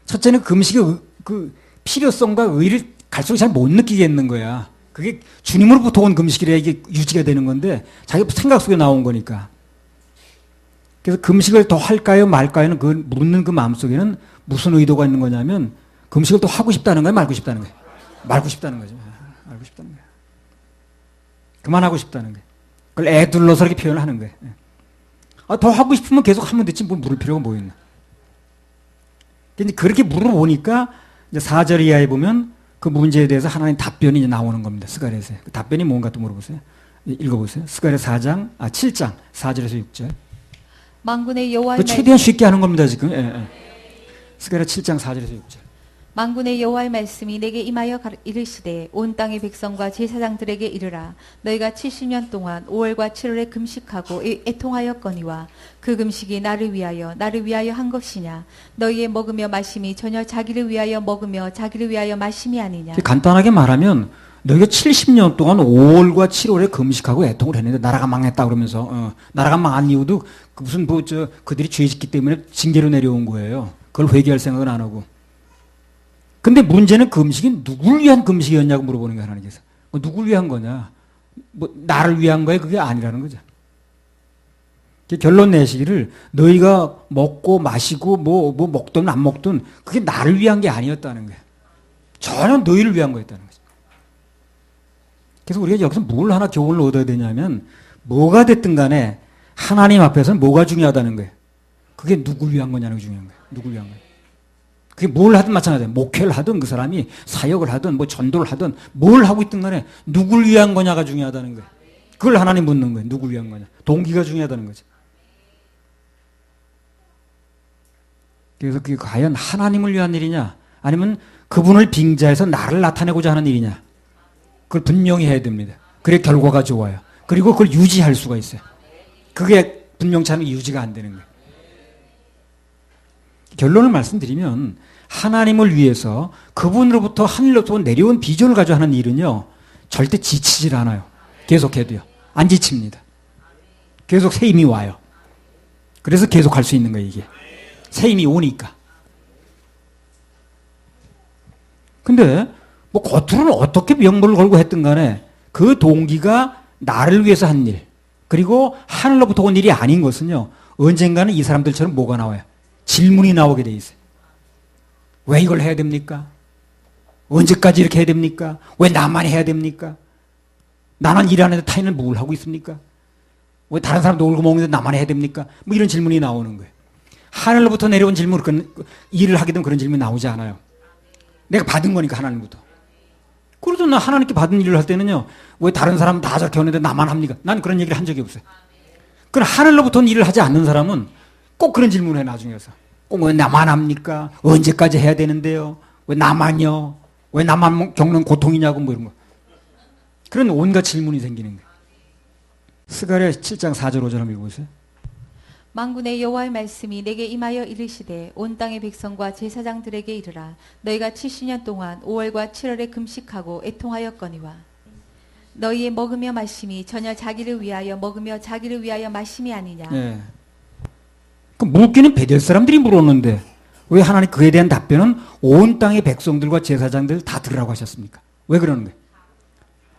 첫째는 금식의 그 필요성과 의의를 갈수록 잘 못 느끼겠는 거야. 그게 주님으로부터 온 금식이라 이게 유지가 되는 건데 자기 생각 속에 나온 거니까. 그래서 금식을 더 할까요 말까요는 그 묻는 그 마음속에는 무슨 의도가 있는 거냐면 금식을 또 하고 싶다는 거야 말고 싶다는 거야. 말고 싶다는 거죠. 말고 싶다는 거야. 그만하고 싶다는 거야. 그걸 애둘러서 이렇게 표현을 하는 거야. 더 하고 싶으면 계속 하면 됐지 뭐 물을 필요가 뭐 있나. 근데 그렇게 물어보니까 이제 4절 이하에 보면 그 문제에 대해서 하나님 답변이 이제 나오는 겁니다. 스가랴에서. 그 답변이 뭔가 또 물어보세요. 읽어보세요. 스가랴 7장 4절에서 6절. 만군의 여호와의 최대한 쉽게 하는 겁니다 지금. 예. 스가랴 7장 4절에서 6절. 만군의 여호와의 말씀이 내게 임하여 이르시되 온 땅의 백성과 제사장들에게 이르라. 너희가 70년 동안 5월과 7월에 금식하고 애통하였거니와 그 금식이 나를 위하여 한 것이냐. 너희의 먹으며 마심이 전혀 자기를 위하여 먹으며 자기를 위하여 마심이 아니냐. 간단하게 말하면 너희가 70년 동안 5월과 7월에 금식하고 애통을 했는데 나라가 망했다 그러면서 나라가 망한 이유도 무슨 그들이 죄 짓기 때문에 징계로 내려온 거예요. 그걸 회개할 생각은 안 하고. 근데 문제는 금식이 누굴 위한 금식이었냐고 물어보는 거예요, 하나님께서. 누굴 위한 거냐? 뭐, 나를 위한 거야? 그게 아니라는 거죠. 결론 내시기를 너희가 먹고 마시고 뭐 먹든 안 먹든 그게 나를 위한 게 아니었다는 거예요. 전혀 너희를 위한 거였다는 거죠. 그래서 우리가 여기서 뭘 하나 교훈을 얻어야 되냐면 뭐가 됐든 간에 하나님 앞에서는 뭐가 중요하다는 거예요. 그게 누굴 위한 거냐는 게 중요한 거예요. 누굴 위한 거예요. 그게 뭘 하든 마찬가지예요. 목회를 하든 그 사람이 사역을 하든 뭐 전도를 하든 뭘 하고 있든 간에 누굴 위한 거냐가 중요하다는 거예요. 그걸 하나님 묻는 거예요. 누굴 위한 거냐. 동기가 중요하다는 거죠. 그래서 그게 과연 하나님을 위한 일이냐 아니면 그분을 빙자해서 나를 나타내고자 하는 일이냐. 그걸 분명히 해야 됩니다. 그래 결과가 좋아요. 그리고 그걸 유지할 수가 있어요. 그게 분명치 않으면 유지가 안 되는 거예요. 결론을 말씀드리면 하나님을 위해서 그분으로부터 하늘로부터 내려온 비전을 가지고 하는 일은요 절대 지치질 않아요. 계속해도요. 안 지칩니다. 계속 새 힘이 와요. 그래서 계속 할 수 있는 거예요 이게. 새 힘이 오니까. 근데 뭐 겉으로는 어떻게 명분을 걸고 했든 간에 그 동기가 나를 위해서 한 일 그리고 하늘로부터 온 일이 아닌 것은요 언젠가는 이 사람들처럼 뭐가 나와요? 질문이 나오게 돼 있어요. 왜 이걸 해야 됩니까? 언제까지 이렇게 해야 됩니까? 왜 나만 해야 됩니까? 나는 일하는데 타인은 뭘 하고 있습니까? 왜 다른 사람 놀고 먹는데 나만 해야 됩니까? 뭐 이런 질문이 나오는 거예요. 하늘로부터 내려온 질문, 일을 하게 되면 그런 질문이 나오지 않아요. 내가 받은 거니까 하나님부터. 그래도 나 하나님께 받은 일을 할 때는요, 왜 다른 사람은 다 저렇게 하는데 나만 합니까? 난 그런 얘기를 한 적이 없어요. 그럼 하늘로부터 일을 하지 않는 사람은 꼭 그런 질문을 해, 나중에 서 꼭 왜 나만 합니까? 언제까지 해야 되는데요? 왜 나만요? 왜 나만 겪는 고통이냐고 뭐 이런 거. 그런 온갖 질문이 생기는 거예요. 스가랴 7장 4절 5절 한번 읽어보세요. 만군의 여호와의 말씀이 내게 임하여 이르시되 온 땅의 백성과 제사장들에게 이르라 너희가 70년 동안 5월과 7월에 금식하고 애통하였거니와 너희의 먹으며 마심이 전혀 자기를 위하여 먹으며 자기를 위하여 마심이 아니냐. 예. 그 묻기는 베델 사람들이 물었는데 왜 하나님 그에 대한 답변은 온 땅의 백성들과 제사장들 다 들으라고 하셨습니까? 왜 그러는 거예요?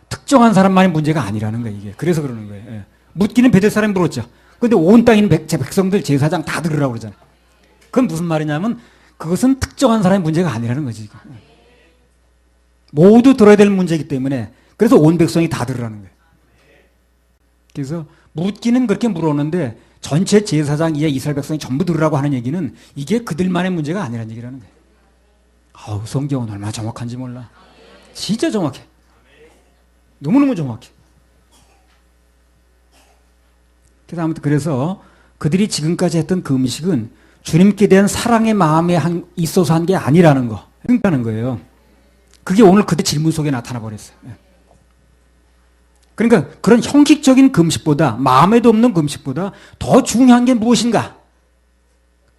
특정한 사람만의 문제가 아니라는 거예요, 이게. 그래서 그러는 거예요. 예. 묻기는 베델 사람이 물었죠. 근데 온 땅에 있는 백성들, 제사장 다 들으라고 그러잖아요. 그건 무슨 말이냐면 그것은 특정한 사람의 문제가 아니라는 거지. 모두 들어야 될 문제이기 때문에 그래서 온 백성이 다 들으라는 거예요. 그래서 묻기는 그렇게 물었는데 전체 제사장 이하 이스라엘 백성이 전부 들으라고 하는 얘기는 이게 그들만의 문제가 아니라는 얘기라는 거예요. 아우, 성경은 얼마나 정확한지 몰라. 진짜 정확해. 너무너무 정확해. 그래서 그들이 지금까지 했던 그 음식은 주님께 대한 사랑의 마음에 있어서 한 게 아니라는 거. 그러니까는 거예요. 그게 오늘 그들 질문 속에 나타나 버렸어요. 그러니까 그런 형식적인 금식보다 마음에도 없는 금식보다 더 중요한 게 무엇인가?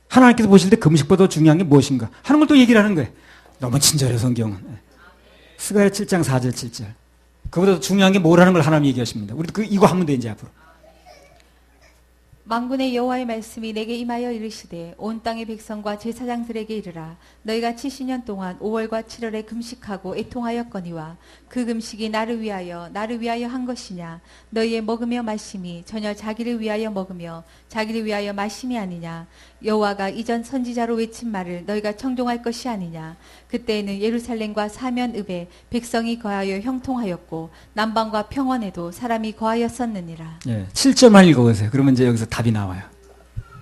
하나님께서 보실 때 금식보다 더 중요한 게 무엇인가? 하는 걸 또 얘기를 하는 거예요. 너무 친절해 성경은. 스가랴 7장 4절 7절. 그보다 더 중요한 게 뭐라는 걸 하나님 얘기하십니다. 우리 이거 하면 돼 이제 앞으로. 만군의 여호와의 말씀이 내게 임하여 이르시되 온 땅의 백성과 제사장들에게 이르라 너희가 70년 동안 5월과 7월에 금식하고 애통하였거니와 그 금식이 나를 위하여 한 것이냐 너희의 먹으며 마심이 전혀 자기를 위하여 먹으며 자기를 위하여 마심이 아니냐 여호와가 이전 선지자로 외친 말을 너희가 청종할 것이 아니냐 그때에는 예루살렘과 사면읍에 백성이 거하여 형통하였고 남방과 평원에도 사람이 거하였었느니라. 예, 7절만 읽어보세요. 그러면 이제 여기서 답이 나와요.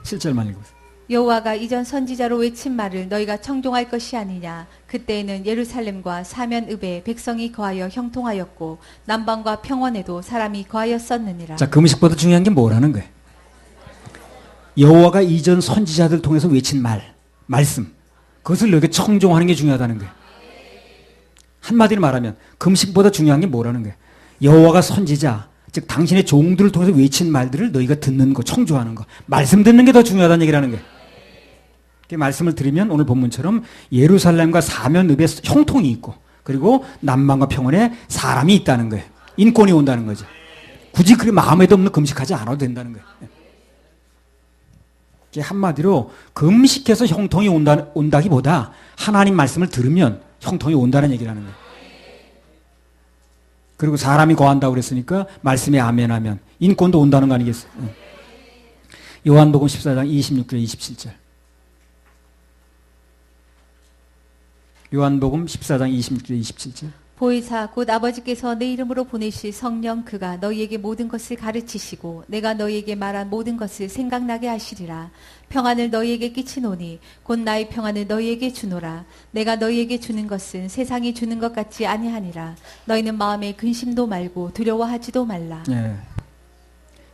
7절만 읽어보세요. 여호와가 이전 선지자로 외친 말을 너희가 청종할 것이 아니냐 그때에는 예루살렘과 사면읍에 백성이 거하여 형통하였고 남방과 평원에도 사람이 거하였었느니라. 자, 금식보다 중요한 게 뭐라는 거예요? 여호와가 이전 선지자들 통해서 외친 말씀 그것을 너희가 청종하는 게 중요하다는 거예요. 한마디로 말하면 금식보다 중요한 게 뭐라는 거예요? 여호와가 선지자 즉 당신의 종들을 통해서 외친 말들을 너희가 듣는 거, 청종하는 거, 말씀 듣는 게 더 중요하다는 얘기라는 거예요. 그 말씀을 드리면 오늘 본문처럼 예루살렘과 사면읍에 형통이 있고 그리고 남방과 평원에 사람이 있다는 거예요. 인권이 온다는 거죠. 굳이 그렇게 마음에도 없는 금식하지 않아도 된다는 거예요. 한마디로 금식해서 형통이 온다기보다 하나님 말씀을 들으면 형통이 온다는 얘기라는 거예요. 그리고 사람이 거한다고 그랬으니까 말씀에 아멘하면 인권도 온다는 거 아니겠어요? 요한복음 14장 26절 27절. 요한복음 14장 26절 27절. 보이사 곧 아버지께서 내 이름으로 보내실 성령 그가 너희에게 모든 것을 가르치시고 내가 너희에게 말한 모든 것을 생각나게 하시리라. 평안을 너희에게 끼치노니 곧 나의 평안을 너희에게 주노라. 내가 너희에게 주는 것은 세상이 주는 것 같지 아니하니라. 너희는 마음에 근심도 말고 두려워하지도 말라. 네.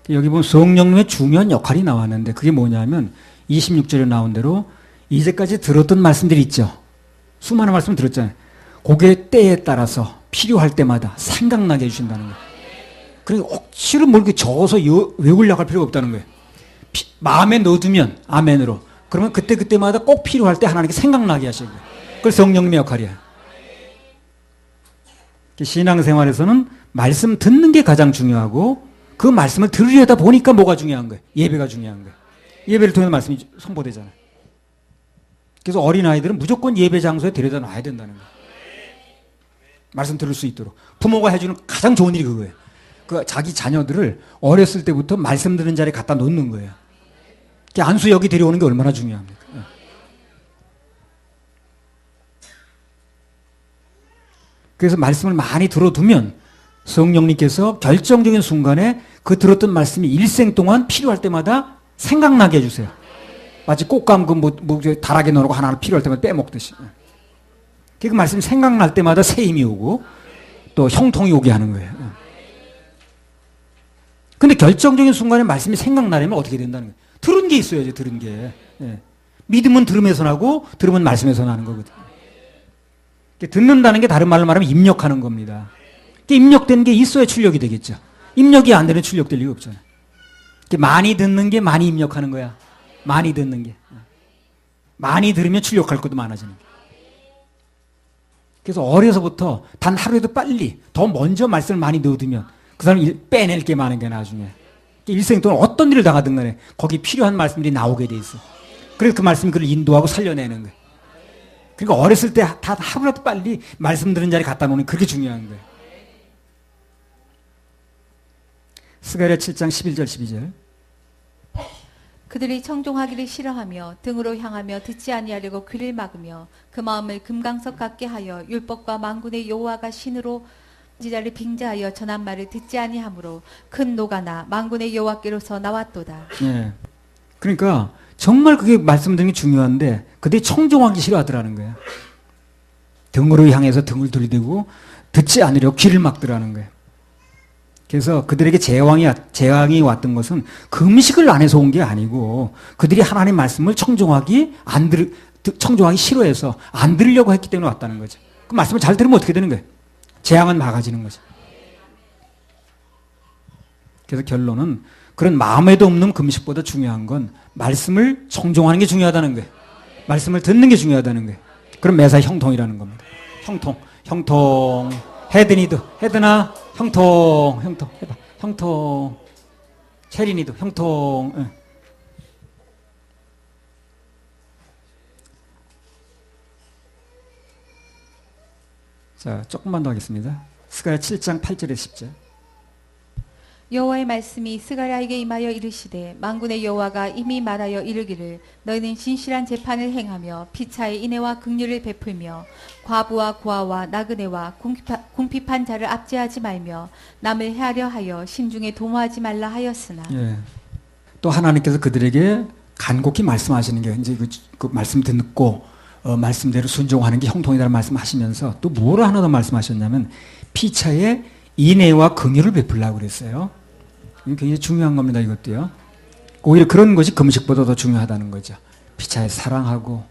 여기 보면 성령님의 중요한 역할이 나왔는데 그게 뭐냐면 26절에 나온 대로 이제까지 들었던 말씀들이 있죠. 수많은 말씀 들었잖아요. 그게 때에 따라서 필요할 때마다 생각나게 해주신다는 거예요. 그러니까 억지로 뭘 이렇게 적어서 외우려고 할 필요가 없다는 거예요. 마음에 넣어두면 아멘으로 그러면 그때마다 꼭 필요할 때 하나님께 생각나게 하시는 거예요. 그걸 성령님의 역할이야. 신앙생활에서는 말씀 듣는 게 가장 중요하고 그 말씀을 들으려다 보니까 뭐가 중요한 거예요? 예배가 중요한 거예요. 예배를 통해서 말씀이 선포되잖아요. 그래서 어린아이들은 무조건 예배 장소에 데려다 놔야 된다는 거예요. 말씀 들을 수 있도록. 부모가 해주는 가장 좋은 일이 그거예요. 그 자기 자녀들을 어렸을 때부터 말씀 듣는 자리에 갖다 놓는 거예요. 안수 여기 데려오는 게 얼마나 중요합니까? 그래서 말씀을 많이 들어두면 성령님께서 결정적인 순간에 그 들었던 말씀이 일생 동안 필요할 때마다 생각나게 해주세요. 마치 꽃감 다락에 넣어놓고 하나를 필요할 때마다 빼먹듯이. 그 말씀이 생각날 때마다 새 힘이 오고 또 형통이 오게 하는 거예요. 근데 결정적인 순간에 말씀이 생각나려면 어떻게 된다는 거예요? 들은 게 있어야죠, 들은 게. 예. 믿음은 들음에서 나고 들음은 말씀에서 나는 거거든요. 듣는다는 게 다른 말로 말하면 입력하는 겁니다. 입력된 게 있어야 출력이 되겠죠. 입력이 안 되는 출력될 리가 없잖아요. 많이 듣는 게 많이 입력하는 거야. 많이 듣는 게. 많이 들으면 출력할 것도 많아지는 거야. 그래서 어려서부터 단 하루에도 빨리 더 먼저 말씀을 많이 넣어두면 그 사람이 빼낼 게 많은 게 나중에 일생 동안 어떤 일을 당하든 간에 거기 필요한 말씀들이 나오게 돼 있어. 그래서 그 말씀이 그를 인도하고 살려내는 거예요. 그러니까 어렸을 때 다 하루라도 빨리 말씀 들은 자리에 갖다 놓는 게 그게 중요한 거예요. 스가랴 7장 11절 12절. 그들이 청종하기를 싫어하며 등으로 향하며 듣지 아니하려고 귀를 막으며 그 마음을 금강석 같게 하여 율법과 만군의 여호와가 신으로 지자를 빙자하여 전한 말을 듣지 아니하므로 큰 노가 나 만군의 여호와께로서 나왔도다. 예. 그러니까 정말 그게 말씀드리는 게 중요한데 그들이 청종하기 싫어하더라는 거예요. 등으로 향해서 등을 들이대고 듣지 않으려고 귀를 막더라는 거예요. 그래서 그들에게 재앙이 왔던 것은 금식을 안 해서 온 게 아니고 그들이 하나님 말씀을 청종하기 싫어해서 안 들으려고 했기 때문에 왔다는 거죠. 그 말씀을 잘 들으면 어떻게 되는 거예요? 재앙은 막아지는 거죠. 그래서 결론은 그런 마음에도 없는 금식보다 중요한 건 말씀을 청종하는 게 중요하다는 거예요. 말씀을 듣는 게 중요하다는 거예요. 그럼 매사 형통이라는 겁니다. 형통. 헤드나 형통 해봐. 형통. 체린이도 형통. 응. 자, 조금만 더 하겠습니다. 스가랴 7장 8절에서 10절. 여호와의 말씀이 스가랴에게 임하여 이르시되 만군의 여호와가 이미 말하여 이르기를 너희는 진실한 재판을 행하며 피차의 인애와 긍휼을 베풀며 과부와 고아와 나그네와 궁핍한 자를 압제하지 말며 남을 헤아려 하여 심중에 도모하지 말라 하였으나. 예. 또 하나님께서 그들에게 간곡히 말씀하시는 게 이제 그 말씀 듣고 말씀대로 순종하는 게 형통이라는 말씀하시면서 또 뭐를 하나 더 말씀하셨냐면 피차의 인애와 긍휼을 베풀라고 그랬어요. 굉장히 중요한 겁니다, 이것도요. 오히려 그런 것이 금식보다 더 중요하다는 거죠. 피차에 사랑하고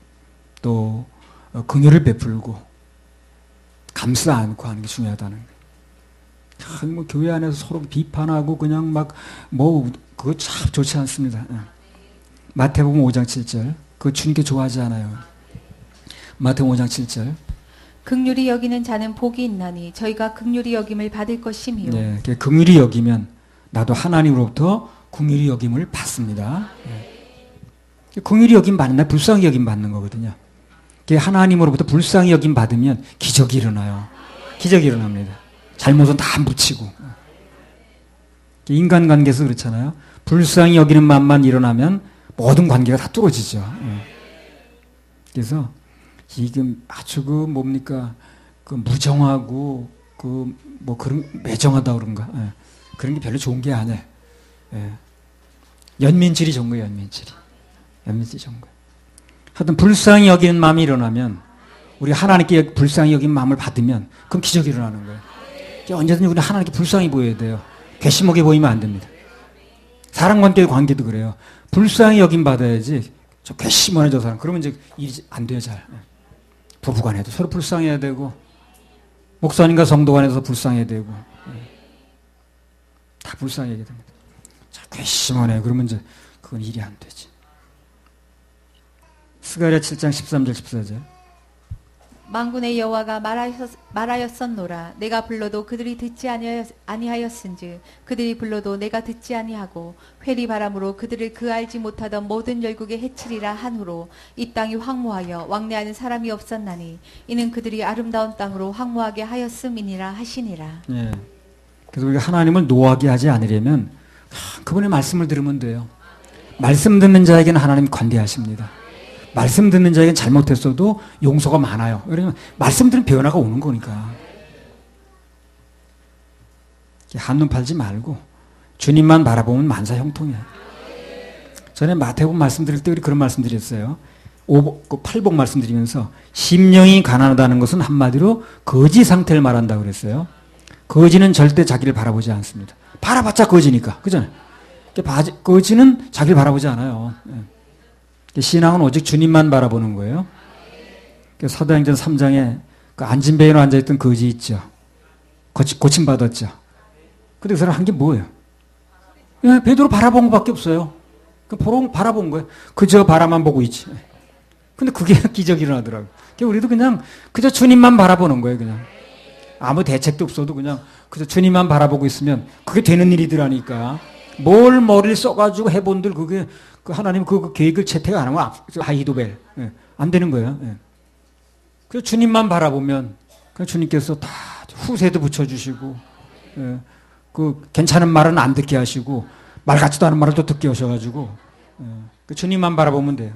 또 긍휼을 베풀고 감싸 안고 하는 게 중요하다는 거예요. 뭐 교회 안에서 서로 비판하고 그냥 막 뭐 그거 참 좋지 않습니다. 마태복음 5장 7절. 그거 주님께 좋아하지 않아요. 마태복음 5장 7절. 긍휼히 여기는 자는 복이 있나니 저희가 긍휼히 여김을 받을 것이미요. 네, 긍휼히 여기면 나도 하나님으로부터 긍휼히 여김을 받습니다. 네. 긍휼히 여김 받는 날 불쌍히 여김 받는 거거든요. 하나님으로부터 불쌍히 여김 받으면 기적이 일어나요. 기적이 일어납니다. 잘못은 다 묻히고. 인간관계에서 그렇잖아요. 불쌍히 여기는 마음만 일어나면 모든 관계가 다 뚫어지죠. 그래서 지금 아주 뭡니까 무정하고 뭐 그런 매정하다 그런가 그런 게 별로 좋은 게 아니에요. 연민질이 좋은 거예요. 연민질이 좋은 거예요. 하여튼 불쌍히 여기는 마음이 일어나면 우리 하나님께 불쌍히 여긴 마음을 받으면 그럼 기적이 일어나는 거예요. 언제든지 우리 하나님께 불쌍히 보여야 돼요. 괘씸하게 보이면 안 됩니다. 사람관계의 관계도 그래요. 불쌍히 여김 받아야지. 저 괘씸하네 저 사람. 그러면 이제 일이 안 돼요 잘. 부부간에도 서로 불쌍해야 되고 목사님과 성도간에서 불쌍해야 되고 다 불쌍해야 됩니다. 자, 괘씸하네. 그러면 이제 그건 일이 안 되지. 스가랴 7장 13절 14절. 만군의 여호와가 말하였었노라. 내가 불러도 그들이 듣지 아니하였은즉 그들이 불러도 내가 듣지 아니하고 회리 바람으로 그들을 그 알지 못하던 모든 열국에 해치리라 한후로 이 땅이 황무하여 왕래하는 사람이 없었나니 이는 그들이 아름다운 땅으로 황무하게 하였음이니라 하시니라. 예. 그래서 우리가 하나님을 노하게 하지 않으려면 그분의 말씀을 들으면 돼요. 말씀 듣는 자에게는 하나님 관대하십니다. 말씀 듣는 자에게는 잘못했어도 용서가 많아요. 왜냐면 말씀 들은 변화가 오는 거니까. 한눈 팔지 말고 주님만 바라보면 만사 형통이야. 전에 마태복음 말씀드릴 때 우리 그런 말씀드렸어요. 8복 말씀드리면서 심령이 가난하다는 것은 한마디로 거지 상태를 말한다고 그랬어요. 거지는 절대 자기를 바라보지 않습니다. 바라봤자 거지니까. 그잖아요. 거지는 자기를 바라보지 않아요. 신앙은 오직 주님만 바라보는 거예요. 사도행전 3장에 그 안진뱅이로 앉아있던 거지 있죠. 고침받았죠. 근데 그 사람 한 게 뭐예요? 예, 베드로 바라본 것밖에 없어요. 바라본 거예요. 그저 바라만 보고 있지. 근데 그게 기적이 일어나더라고요. 우리도 그냥 그저 주님만 바라보는 거예요. 그냥 아무 대책도 없어도 그냥 그저 주님만 바라보고 있으면 그게 되는 일이더라니까. 뭘 머리를 써가지고 해본들 그게 하나님 그 계획을 채택 안 하면 아히도벨 안 되는 거예요. 예. 그 주님만 바라보면 그 주님께서 다 후세도 붙여주시고 예. 그 괜찮은 말은 안 듣게 하시고 말 같지도 않은 말을 또 듣게 하셔가지고 예. 그 주님만 바라보면 돼요.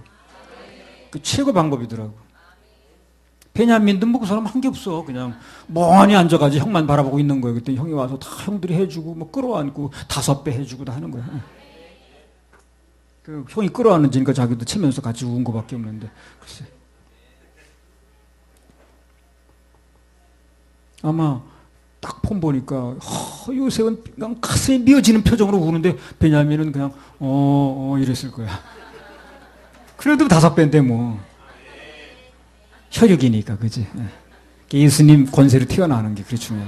그 최고 방법이더라고. 베냐민도 뭐 그 사람 한 게 없어. 그냥 멍하니 앉아가지고 형만 바라보고 있는 거예요. 그때 형이 와서 다 형들이 해주고 뭐 끌어안고 5배 해주고 다 하는 거야. 그 형이 끌어안으니까 자기도 치면서 같이 우은 거밖에 없는데 글쎄. 아마 딱 폰 보니까 요셉은 그냥 가슴이 미어지는 표정으로 우는데 베냐민은 그냥 이랬을 거야. 그래도 5배인데 뭐 혈육이니까 그지. 예수님 권세로 튀어나오는 게 그렇게 중요한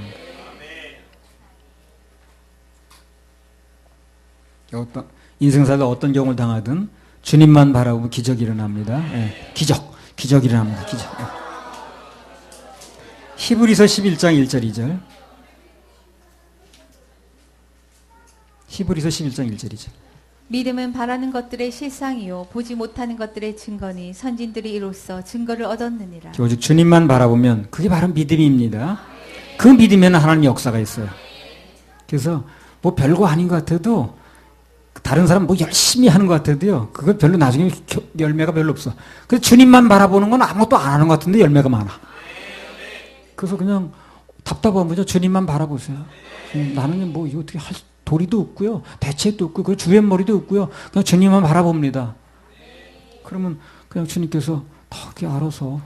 거야. 인생 살다 어떤 경우를 당하든 주님만 바라보면 기적이 일어납니다. 예, 기적이 일어납니다. 기적. 예. 히브리서 11장 1절 2절. 히브리서 11장 1절 2절. 믿음은 바라는 것들의 실상이요 보지 못하는 것들의 증거니 선진들이 이로써 증거를 얻었느니라. 오직 주님만 바라보면 그게 바로 믿음입니다. 그 믿음에는 하나님의 역사가 있어요. 그래서 뭐 별거 아닌 것 같아도 다른 사람 뭐 열심히 하는 것 같아도요. 그거 별로 나중에 열매가 별로 없어. 그래서 주님만 바라보는 건 아무것도 안 하는 것 같은데 열매가 많아. 그래서 그냥 답답한 거죠. 주님만 바라보세요. 나는 뭐 이거 어떻게 할 도리도 없고요. 대책도 없고 그 주변 머리도 없고요. 그냥 주님만 바라봅니다. 그러면 그냥 주님께서 다 이렇게 알아서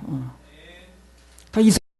다